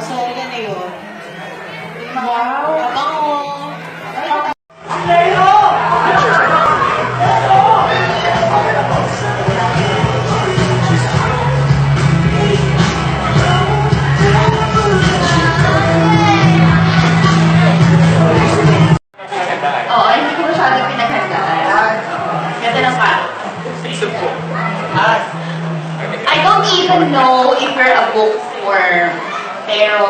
so yan na yun. Wow! Kabango! Oo, hindi ko masyadong pinaghandaan. Ganda ng pa. I don't even know if you're a bookworm. Pero...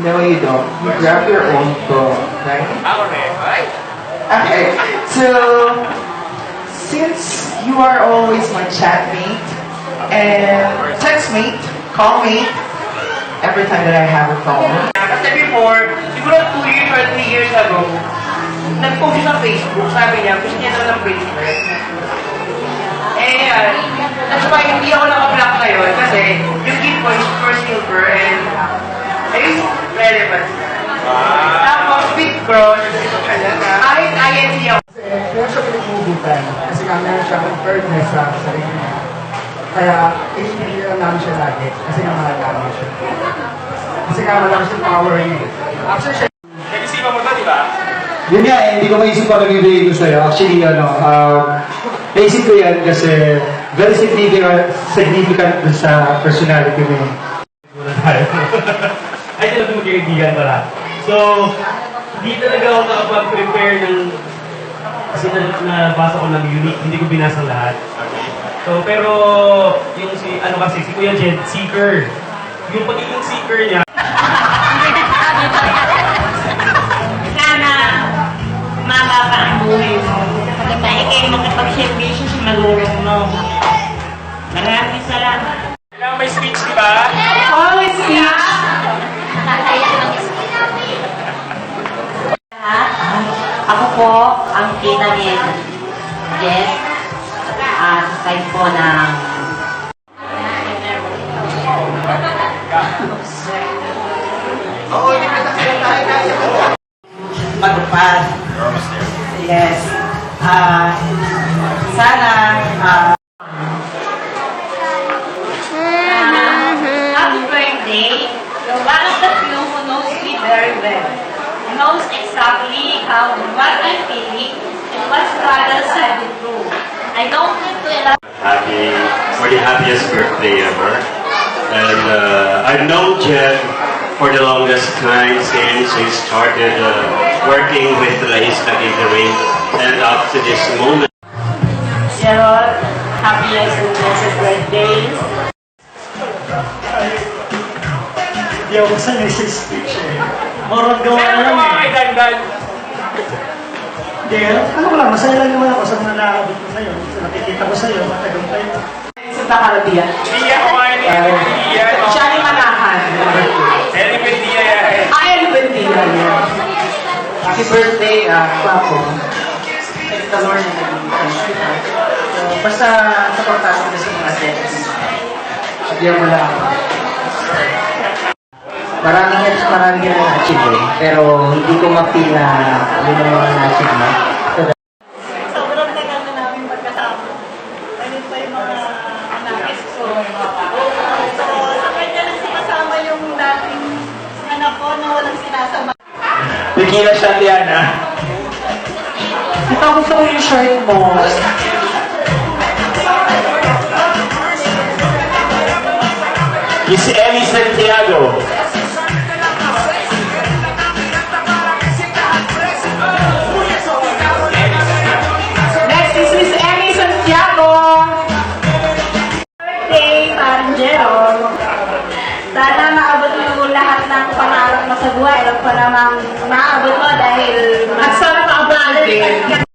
No, you don't. You grab your own book, right? Okay. So, since you are always my chatmate and textmate, callmate, every time that I have a phone. Kasi before, siguro 2 years or 3 years ago, nag-post siya sa Facebook, sabi niya, gusto niya naman ng bracelet. Eh, yan. That's why hindi ako naka-block ngayon kasi yung gift ko is for silver and it is relevant. Tapos, big cross, kahit INC ako. Kaya siya pinagmubutan kasi nga meron siya preparedness sa sarili niya. Kaya, pinipilihan namin siya lagi kasi nga mahal namin siya. Kasi nga malakas yung power niya. After siya, Nag-isipan mo to, di ba? Yun nga, hindi ko maisip pa nagbibigay ko sa'yo. Actually, naisip ko yan kasi very significant dun sa personality mo. Muna tayo. Ay, talagang magkaibigan pala. So, hindi talaga ako nakapag-prepare ng... Kasi nabasa ko ng unique, hindi ko binasa lahat. So, pero, yung si, ano kasi, si Kuya Jed, seeker. Yung pagiging seeker niya, Sana, mababa ang buhay mo. Kaya kayo makipag-servisyo sa magulang mo. Maraming salamat. Kailangan may speech, di ba? Oh, speech! Ako po ang kita ni Jess at side po ng Magpad. Yes. Sana, happy birthday. You're one of the few who knows me very well. Knows exactly what I'm feeling and what struggles I've been through. I don't need to elaborate. For the happiest birthday ever. And I've known Jed for the longest time since he started working with La Isla Catering and up to this moment. Gerald, happiest and blessed birthday. hindi ako sanay sa speech eh. Morong gawa Pero na lang mga eh. kaidandan. Hindi, ano ko lang, masaya lang naman ako sa mga nakakabit ko ngayon. Sa nakikita ko sa'yo, matagumpay mo. sa Caribbean. Hindi ako kain ni Buendia. Siya ni Manahan. Eli Buendia yan. Ay, Buendia yan. Happy birthday, Papo. Thank the Lord na naging So, basta supportahan ko sa mga sets. Sabihan mo lang. Maraming na na-achieve eh. Pero hindi ko ma-feel na yun ang mga na-achieve mo. Sobrang tagal na namin magkasama. Ayun pa yung mga anak ko. So, sa kanya lang sinasama yung dating anak ko na walang sinasama. Tequila shot yan ah. Ito gusto ko yung shirt mo. Yung si Ellie Santiago. Next is Miss Emmy Santiago. Birthday, parang Jerome. Sana maabot mo yung lahat ng pangarap mo sa buhay. Alam ko namang maabot mo dahil... At sana maabot din.